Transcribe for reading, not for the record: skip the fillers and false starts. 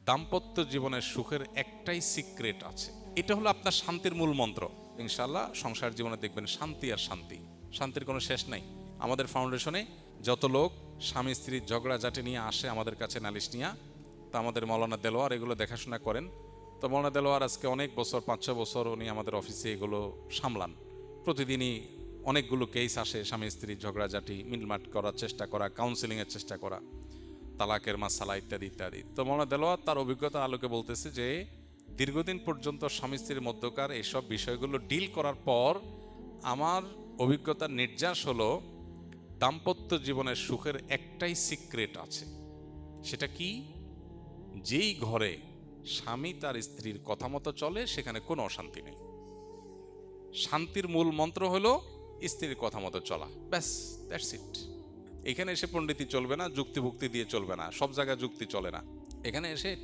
দাম্পত্য জীবনের সুখের একটাই সিক্রেট আছে, এটা হলো আপনার শান্তির মূল মন্ত্র। ইনশাআল্লাহ সংসার জীবনে দেখবেন শান্তি আর শান্তি, শান্তির কোনো শেষ নাই। আমাদের ফাউন্ডেশনে যত লোক স্বামী স্ত্রীর ঝগড়াঝাটি নিয়ে আসে আমাদের কাছে নালিশ নিয়ে, তা আমাদের মৌলানা দেলোয়ার এগুলো দেখাশোনা করেন। তো মৌলানা দেলোয়ার আজকে অনেক বছর, 5-6 বছর উনি আমাদের অফিসে এগুলো সামলান। প্রতিদিনই অনেকগুলো কেস আসে, স্বামী স্ত্রীর ঝগড়াঝাটি মিটমাট করার চেষ্টা করা, কাউন্সিলিংয়ের চেষ্টা করা, তালাকের মাসালা ইত্যাদি ইত্যাদি। তো মৌলানা দেলোয়ার তার অভিজ্ঞতার আলোকে বলতেছে যে দীর্ঘদিন পর্যন্ত স্বামী স্ত্রীর মধ্যকার এইসব বিষয়গুলো ডিল করার পর আমার অভিজ্ঞতার নির্যাস হলো দাম্পত্য জীবনের সুখের একটাই সিক্রেট আছে। সেটা কি? যেই ঘরে স্বামী তার স্ত্রীর কথা মতো চলে সেখানে কোনো অশান্তি নেই। শান্তির মূল মন্ত্র হলো স্ত্রীর কথা মতো চলা, ব্যাস, দ্যাটস ইট। এখানে এসে পণ্ডিতি চলবে না, যুক্তিভুক্তি দিয়ে চলবে না, সব জায়গায় যুক্তি চলে না। এখানে এসে একটু